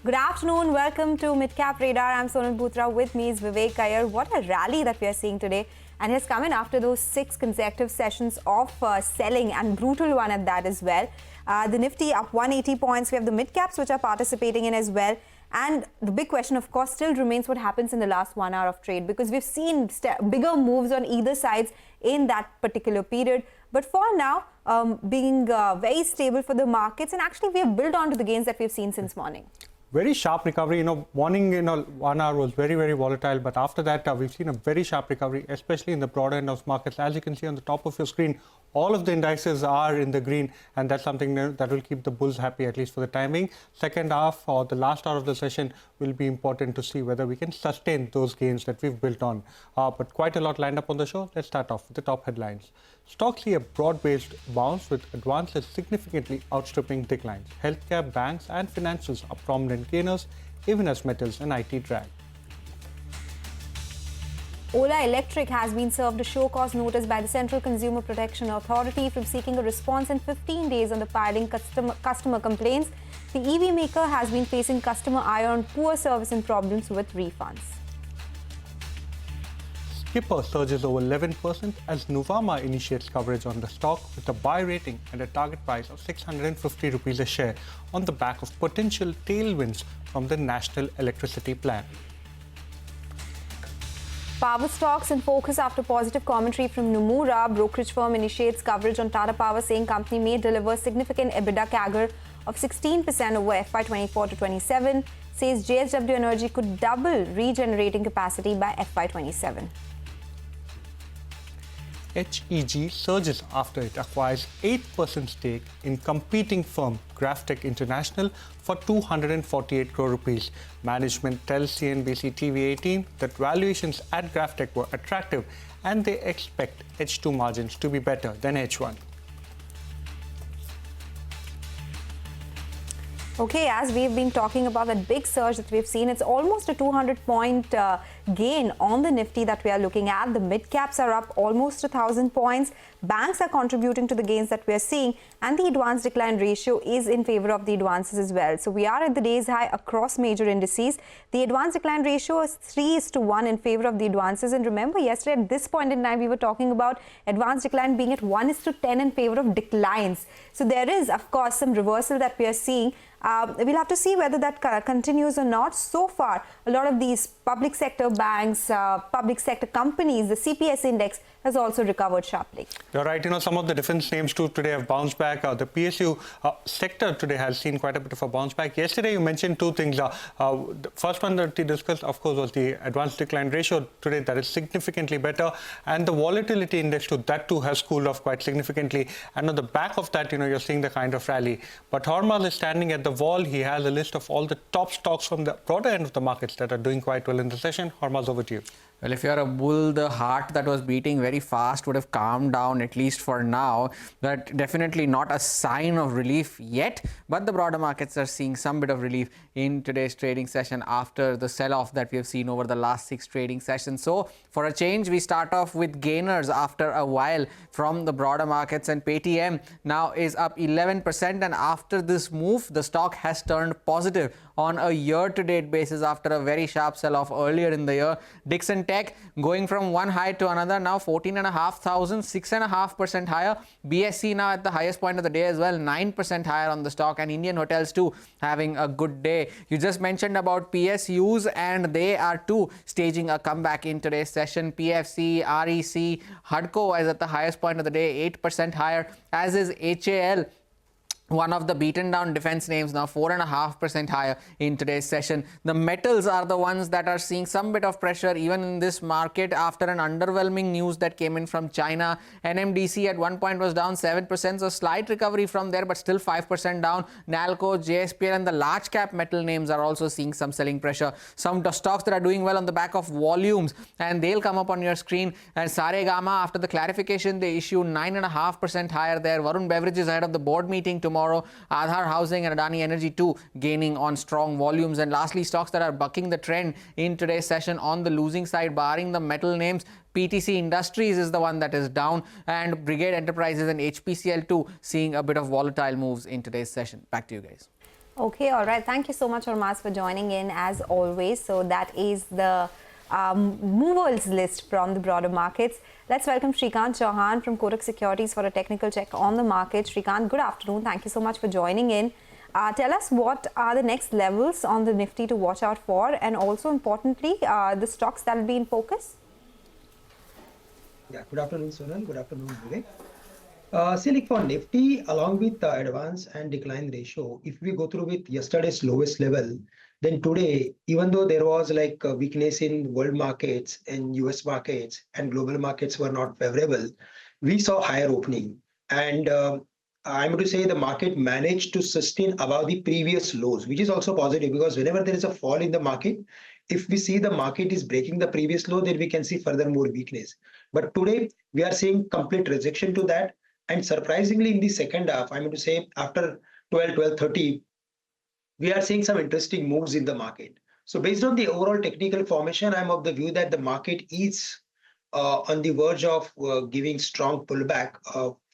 Good afternoon. Welcome to Midcap Radar. I'm Sonal Bhutra. With me is Vivek Iyer. What a rally that we are seeing today. And has come in after those 6 consecutive sessions of selling, and brutal one at that as well. The Nifty up 180 points. We have the mid-caps which are participating in as well. And the big question, of course, still remains what happens in the last 1 hour of trade, because we've seen bigger moves on either sides in that particular period. But for now, being very stable for the markets, and actually we have built on to the gains that we've seen since morning. Very sharp recovery. Morning, 1 hour was very, very volatile. But after that, we've seen a very sharp recovery, especially in the broader end of markets. As you can see on the top of your screen, all of the indices are in the green, and that's something that will keep the bulls happy, at least for the timing. Second half or the last hour of the session will be important to see whether we can sustain those gains that we've built on. But quite a lot lined up on the show. Let's start off with the top headlines. Stocks see a broad-based bounce with advances significantly outstripping declines. Healthcare, banks and financials are prominent gainers, even as metals and IT drag. Ola Electric has been served a show-cause notice by the Central Consumer Protection Authority from seeking a response in 15 days on the piling customer complaints. The EV maker has been facing customer ire on poor service and problems with refunds. Skipper surges over 11% as Nuvama initiates coverage on the stock with a buy rating and a target price of 650 rupees a share on the back of potential tailwinds from the National Electricity Plan. Power stocks in focus after positive commentary from Nomura. Brokerage firm initiates coverage on Tata Power, saying company may deliver significant EBITDA CAGR of 16% over FY24 to 27. Says JSW Energy could double regenerating capacity by FY27. HEG surges after it acquires 8% stake in competing firm Graphtech International for 248 crore rupees. Management tells CNBC-TV18 that valuations at Graphtech were attractive and they expect H2 margins to be better than H1. Okay, as we've been talking about that big surge that we've seen, it's almost a 200-point gain on the Nifty that we are looking at. The mid-caps are up almost 1,000 points. Banks are contributing to the gains that we are seeing, and the advance decline ratio is in favor of the advances as well. So we are at the day's high across major indices. The advance decline ratio is 3:1 in favor of the advances. And remember, yesterday at this point in time, we were talking about advance decline being at 1:10 in favor of declines. So there is, of course, some reversal that we are seeing. We'll have to see whether that continues or not. So far, a lot of these public sector banks, public sector companies, the CPS index has also recovered sharply. You're right. Some of the defense names too today have bounced back. The PSU sector today has seen quite a bit of a bounce back. Yesterday, you mentioned two things. The first one that we discussed, of course, was the advance decline ratio. Today, that is significantly better. And the volatility index to that too has cooled off quite significantly. And on the back of that, you're seeing the kind of rally. But Hormaz is standing at the wall. He has a list of all the top stocks from the broader end of the markets that are doing quite well in the session. Hormaz, over to you. Well, if you're a bull, the heart that was beating very fast would have calmed down, at least for now. But definitely not a sign of relief yet. But the broader markets are seeing some bit of relief in today's trading session after the sell-off that we have seen over the last 6 trading sessions. So for a change, we start off with gainers after a while from the broader markets. And Paytm now is up 11%. And after this move, the stock has turned positive on a year-to-date basis after a very sharp sell-off earlier in the year. Dixon Tech going from one high to another, now 14,500, 6.5% higher. BSC now at the highest point of the day as well, 9% higher on the stock. And Indian Hotels too having a good day. You just mentioned about PSUs, and they are too staging a comeback in today's session. PFC, REC, HUDCO is at the highest point of the day, 8% higher, as is HAL. One of the beaten down defense names, now 4.5% higher in today's session. The metals are the ones that are seeing some bit of pressure even in this market after an underwhelming news that came in from China. NMDC at one point was down 7%, so slight recovery from there, but still 5% down. Nalco, JSPL and the large cap metal names are also seeing some selling pressure. Some stocks that are doing well on the back of volumes, and they'll come up on your screen. And Saregama, after the clarification, they issued 9.5% higher there. Varun Beverages ahead of the board meeting tomorrow. Aadhar Housing and Adani Energy too gaining on strong volumes. And lastly, stocks that are bucking the trend in today's session on the losing side, barring the metal names. PTC Industries is the one that is down, and Brigade Enterprises and HPCL too seeing a bit of volatile moves in today's session. Back to you guys. Okay, all right. Thank you so much, Hormaz, for joining in as always. So that is the movers list from the broader markets. Let's welcome Shrikant Chauhan from Kotak Securities for a technical check on the market. Shrikant, good afternoon. Thank you so much for joining in. Tell us what are the next levels on the Nifty to watch out for, and also importantly, the stocks that will be in focus. Yeah, good afternoon, Sonal. Good afternoon, Vivek. See, like for Nifty, along with the advance and decline ratio, if we go through with yesterday's lowest level, then today, even though there was like a weakness in world markets and US markets and global markets were not favorable, we saw higher opening. And I'm going to say the market managed to sustain above the previous lows, which is also positive because whenever there is a fall in the market, if we see the market is breaking the previous low, then we can see further more weakness. But today, we are seeing complete rejection to that. And surprisingly, in the second half, I'm going to say after 12:30, we are seeing some interesting moves in the market. So based on the overall technical formation, I'm of the view that the market is on the verge of giving strong pullback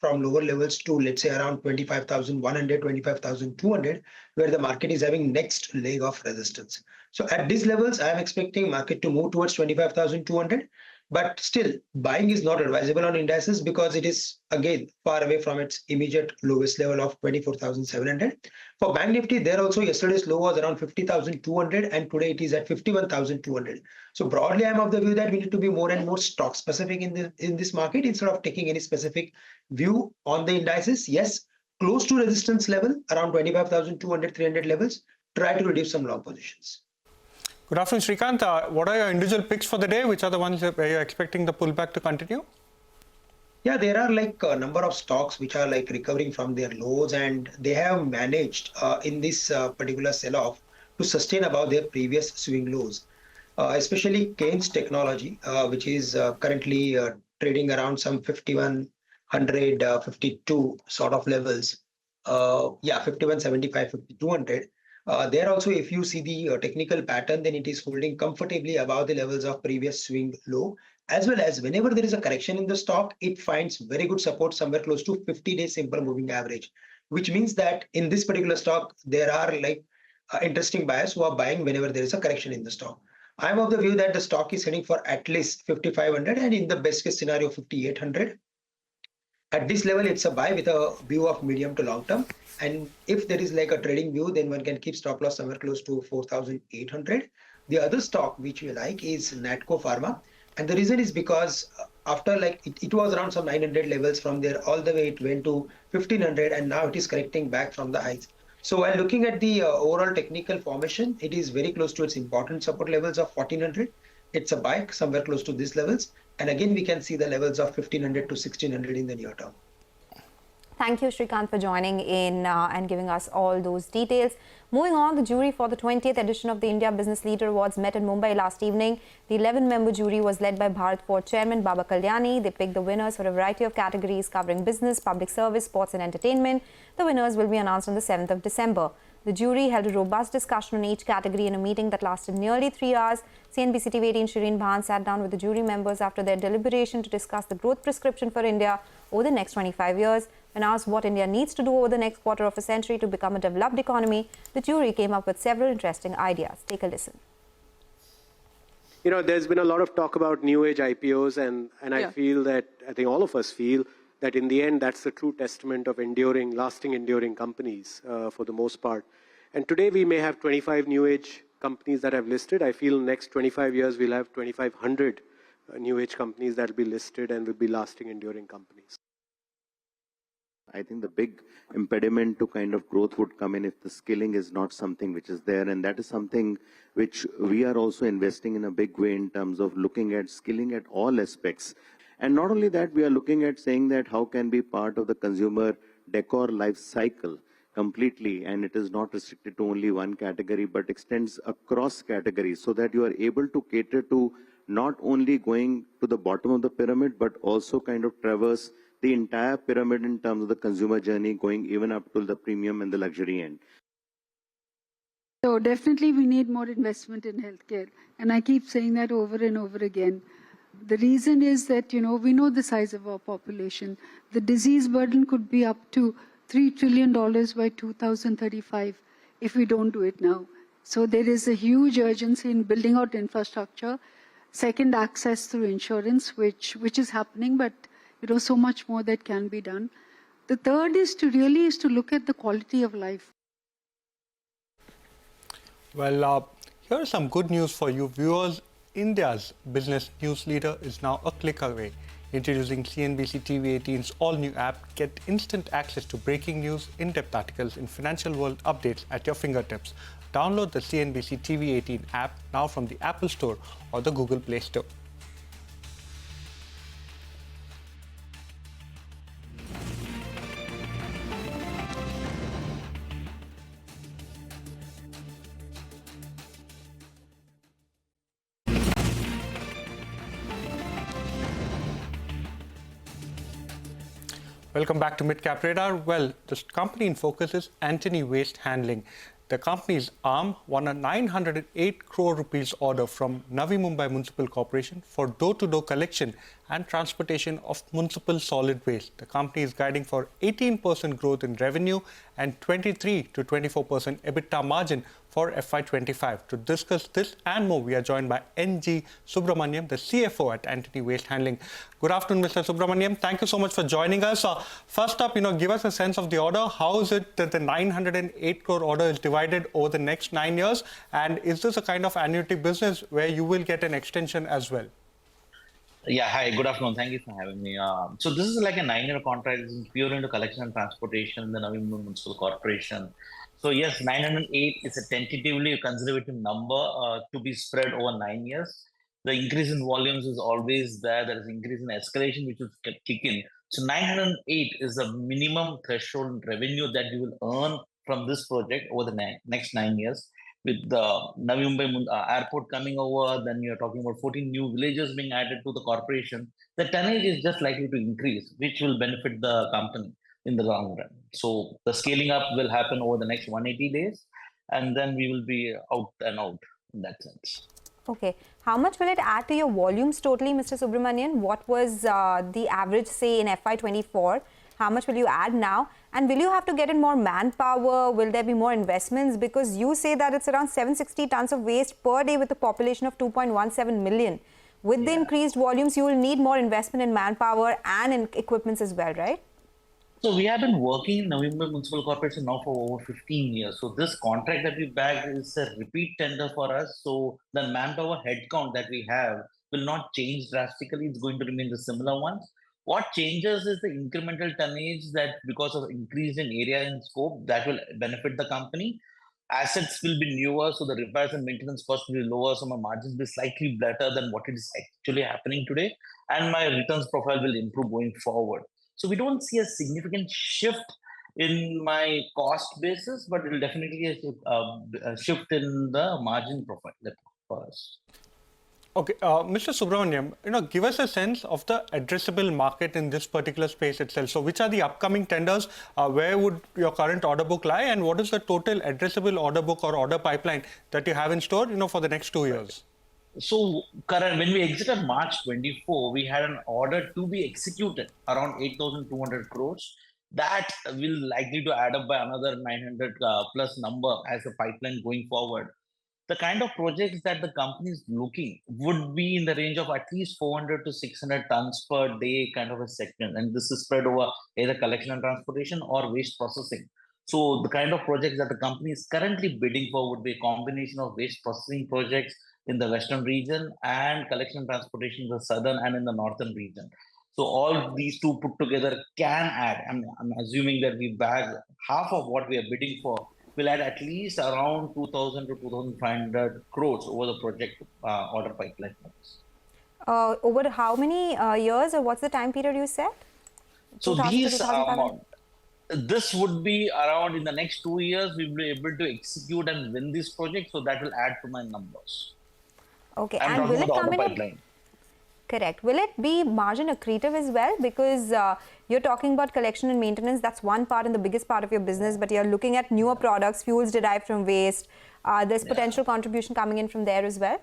from lower levels to, let's say, around 25,100, 25,200, where the market is having next leg of resistance. So at these levels, I am expecting market to move towards 25,200. But still, buying is not advisable on indices because it is, again, far away from its immediate lowest level of 24,700. For Bank Nifty, there also yesterday's low was around 50,200 and today it is at 51,200. So broadly, I'm of the view that we need to be more and more stock specific in this market instead of taking any specific view on the indices. Yes, close to resistance level, around 25,200, 300 levels, try to reduce some long positions. Good afternoon, Shrikant. What are your individual picks for the day? Which are the ones where you're expecting the pullback to continue? Yeah, there are like a number of stocks which are like recovering from their lows, and they have managed in this particular sell-off to sustain above their previous swing lows. Especially Keynes Technology, which is currently trading around some 5100, 52 sort of levels. Yeah, 5175, 5200. There also, if you see the technical pattern, then it is holding comfortably above the levels of previous swing low, as well as whenever there is a correction in the stock, it finds very good support somewhere close to 50-day simple moving average, which means that in this particular stock, there are like interesting buyers who are buying whenever there is a correction in the stock. I'm of the view that the stock is heading for at least 5,500 and in the best case scenario, 5,800. At this level, it's a buy with a view of medium to long term. And if there is like a trading view, then one can keep stop loss somewhere close to 4,800. The other stock which we like is Natco Pharma. And the reason is because after like it was around some 900 levels, from there all the way it went to 1,500 and now it is correcting back from the highs. So while looking at the overall technical formation, it is very close to its important support levels of 1,400. It's a buy somewhere close to these levels. And again, we can see the levels of 1,500 to 1,600 in the near term. Thank you, Shrikant, for joining in and giving us all those details. Moving on, the jury for the 20th edition of the India Business Leader Awards met in Mumbai last evening. The 11-member jury was led by Bharat Forge Chairman Baba Kalyani. They picked the winners for a variety of categories covering business, public service, sports and entertainment. The winners will be announced on the 7th of December. The jury held a robust discussion on each category in a meeting that lasted nearly 3 hours. CNBC-TV18 Shireen Bhan sat down with the jury members after their deliberation to discuss the growth prescription for India over the next 25 years. When asked what India needs to do over the next quarter of a century to become a developed economy, the jury came up with several interesting ideas. Take a listen. You know, there's been a lot of talk about new age IPOs, and I feel that, I think all of us feel that in the end, that's the true testament of lasting enduring companies for the most part. And today we may have 25 new age companies that have listed. I feel next 25 years we'll have 2,500 new age companies that will be listed and will be lasting enduring companies. I think the big impediment to kind of growth would come in if the skilling is not something which is there. And that is something which we are also investing in a big way in terms of looking at skilling at all aspects. And not only that, we are looking at saying that how can be part of the consumer decor life cycle completely, and it is not restricted to only one category, but extends across categories so that you are able to cater to not only going to the bottom of the pyramid, but also kind of traverse the entire pyramid in terms of the consumer journey, going even up to the premium and the luxury end. So definitely we need more investment in healthcare. And I keep saying that over and over again. The reason is that, we know the size of our population. The disease burden could be up to $3 trillion by 2035. if we don't do it now. So there is a huge urgency in building out infrastructure. Second, access through insurance, which is happening, but so much more that can be done. The third is to look at the quality of life. Well, here is some good news for you viewers. India's business news leader is now a click away. Introducing CNBC-TV18's all-new app, get instant access to breaking news, in-depth articles, and financial world updates at your fingertips. Download the CNBC-TV18 app now from the Apple Store or the Google Play Store. Welcome back to Midcap Radar. Well, the company in focus is Antony Waste Handling. The company's arm won a 908 crore rupees order from Navi Mumbai Municipal Corporation for door-to-door collection and transportation of municipal solid waste. The company is guiding for 18% growth in revenue and 23 to 24% EBITDA margin for FY25. To discuss this and more, we are joined by N.G. Subramaniam, the CFO at Antony Waste Handling. Good afternoon, Mr. Subramaniam. Thank you so much for joining us. First up, give us a sense of the order. How is it that the 908 crore order is divided over the next 9 years? And is this a kind of annuity business where you will get an extension as well? Yeah, hi, good afternoon. Thank you for having me. So this is like a 9-year contract. This is pure into collection and transportation in the Navi Mumbai Municipal Corporation. So yes, 908 is a tentatively conservative number to be spread over 9 years. The increase in volumes is always there. There is increase in escalation which will kick in. So 908 is the minimum threshold revenue that you will earn from this project over the next 9 years. With the Navi Mumbai airport coming over, then you're talking about 14 new villages being added to the corporation. The tonnage is just likely to increase, which will benefit the company in the long run. So the scaling up will happen over the next 180 days, and then we will be out and out in that sense. Okay. How much will it add to your volumes totally, Mr. Subramanian? What was the average, say, in FY24? How much will you add now? And will you have to get in more manpower? Will there be more investments? Because you say that it's around 760 tons of waste per day with a population of 2.17 million. With the increased volumes, you will need more investment in manpower and in equipments as well, right? So we have been working in Navi Mumbai Municipal Corporation now for over 15 years. So this contract that we bagged is a repeat tender for us. So the manpower headcount that we have will not change drastically. It's going to remain the similar ones. What changes is the incremental tonnage that because of increase in area and scope that will benefit the company. Assets will be newer, so the repairs and maintenance costs will be lower, so my margins will be slightly better than what it is actually happening today. And my returns profile will improve going forward. So we don't see a significant shift in my cost basis, but it will definitely a shift in the margin profile for us. Okay, Mr. Subramaniam, give us a sense of the addressable market in this particular space itself. So which are the upcoming tenders? Where would your current order book lie? And what is the total addressable order book or order pipeline that you have in store, for the next 2 years? So when we exited March 24, we had an order to be executed around 8,200 crores. That will likely to add up by another 900 plus number as a pipeline going forward. The kind of projects that the company is looking would be in the range of at least 400 to 600 tons per day kind of a segment. And this is spread over either collection and transportation or waste processing. So the kind of projects that the company is currently bidding for would be a combination of waste processing projects in the western region and collection and transportation in the southern and in the northern region. So all these two put together can add, I'm assuming that we bag half of what we are bidding for, will add at least around 2,000 to 2,500 crores over the project order pipeline. Over how many years, or what's the time period you said? So these this would be around in the next 2 years, we will be able to execute and win this project. So that will add to my numbers. Okay, and will it come in? Correct. Will it be margin accretive as well? Because you're talking about collection and maintenance. That's one part and the biggest part of your business. But you're looking at newer products, fuels derived from waste. There's potential contribution coming in from there as well.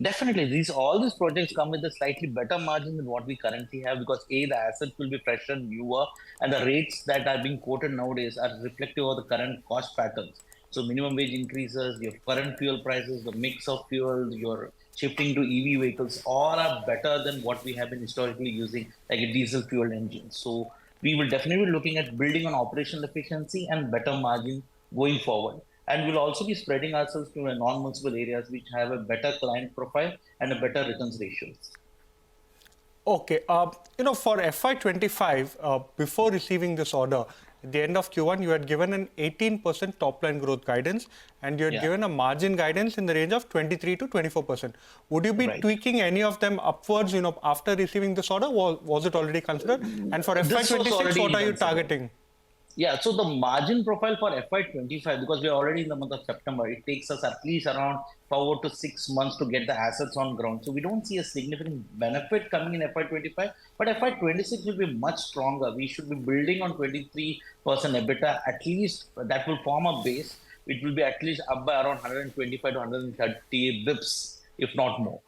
Definitely. All these projects come with a slightly better margin than what we currently have because A, the assets will be fresher, newer, and the rates that are being quoted nowadays are reflective of the current cost patterns. So minimum wage increases, your current fuel prices, the mix of fuels, your shifting to EV vehicles, all are better than what we have been historically using, like a diesel fuel engine. So we will definitely be looking at building on operational efficiency and better margin going forward. And we'll also be spreading ourselves to non-municipal areas which have a better client profile and a better returns ratios. Okay, for FY25, before receiving this order, at the end of Q1, you had given an 18% top-line growth guidance, and you had given a margin guidance in the range of 23 to 24%. Would you be tweaking any of them upwards, after receiving this order? Was it already considered? And for FY26, what are you targeting? Yeah, so the margin profile for FY25, because we're already in the month of September, it takes us at least around 4 to 6 months to get the assets on ground. So we don't see a significant benefit coming in FY25, but FY26 will be much stronger. We should be building on 23% EBITDA, at least that will form a base. It will be at least up by around 125 to 130 bips, if not more.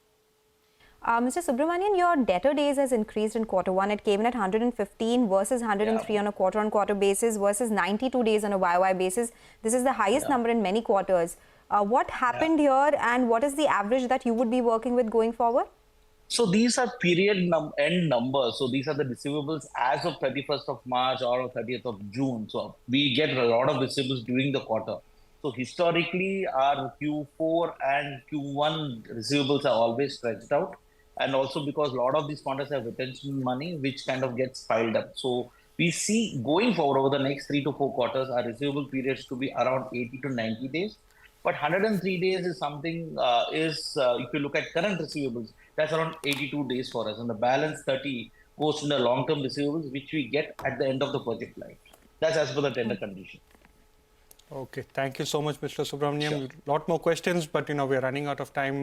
Mr. Subramanian, your debtor days has increased in Q1. It came in at 115 versus 103 on a quarter-on-quarter basis versus 92 days on a YY basis. This is the highest number in many quarters. What happened here, and what is the average that you would be working with going forward? So these are period end numbers. So these are the receivables as of 31st of March or 30th of June. So we get a lot of receivables during the quarter. So historically, our Q4 and Q1 receivables are always stretched out. And also because a lot of these contracts have retention money, which kind of gets piled up. So we see going forward over the next 3 to 4 quarters, our receivable periods to be around 80 to 90 days. But 103 days is something, if you look at current receivables, that's around 82 days for us. And the balance 30 goes in the long-term receivables, which we get at the end of the project life. That's as per the tender condition. Okay, thank you so much, Mr. Subramanian. A lot more questions, but we're running out of time.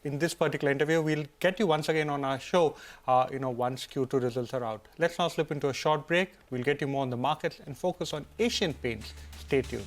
In this particular interview, we'll get you once again on our show, once Q2 results are out. Let's now slip into a short break. We'll get you more on the markets and focus on Asian Paints. Stay tuned.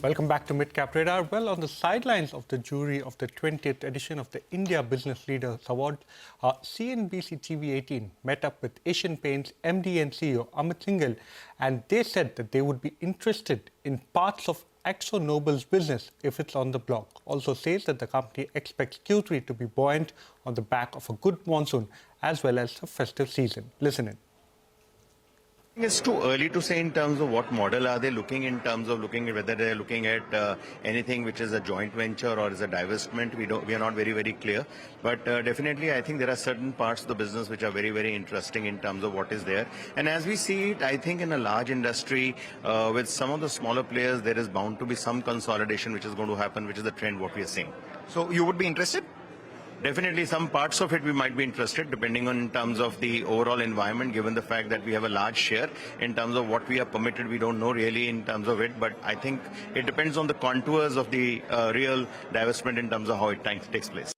Welcome back to Midcap Radar. Well, on the sidelines of the jury of the 20th edition of the India Business Leaders Award, CNBC-TV18 met up with Asian Paints MD and CEO Amit Singhal, and they said that they would be interested in parts of Axon Noble's business if it's on the block. Also says that the company expects Q3 to be buoyant on the back of a good monsoon as well as a festive season. Listen in. It's too early to say in terms of what model are they looking, in terms of looking at whether they're looking at anything which is a joint venture or is a divestment. We are not very, very clear. But definitely, I think there are certain parts of the business which are very, very interesting in terms of what is there. And as we see it, I think in a large industry with some of the smaller players, there is bound to be some consolidation which is going to happen, which is the trend what we are seeing. So you would be interested? Definitely some parts of it we might be interested, depending on in terms of the overall environment, given the fact that we have a large share. In terms of what we are permitted, we don't know really in terms of it, but I think it depends on the contours of the real divestment in terms of how it takes place.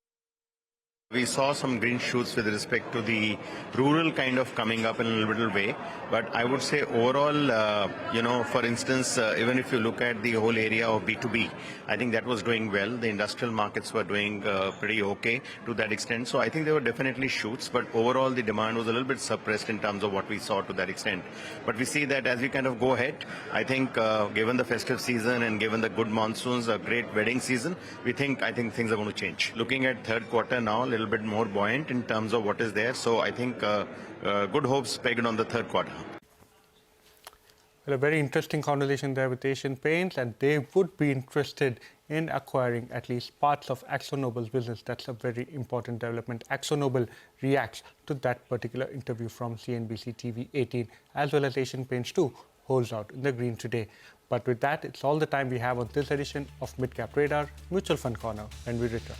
We saw some green shoots with respect to the rural kind of coming up in a little way, but I would say overall, for instance, even if you look at the whole area of B2B, I think that was doing well. The industrial markets were doing pretty okay to that extent. So I think there were definitely shoots, but overall the demand was a little bit suppressed in terms of what we saw to that extent. But we see that as we kind of go ahead, I think given the festive season and given the good monsoons, a great wedding season, I think things are going to change. Looking at third quarter now, a little bit more buoyant in terms of what is there. So I think good hopes pegged on the third quarter. Well, a very interesting conversation there with Asian Paints, and they would be interested in acquiring at least parts of Axon Noble's business. That's a very important development. Axon Noble reacts to that particular interview from CNBC-TV18, as well as Asian Paints too holds out in the green today. But with that, it's all the time we have on this edition of Midcap Radar Mutual Fund Corner. When we return.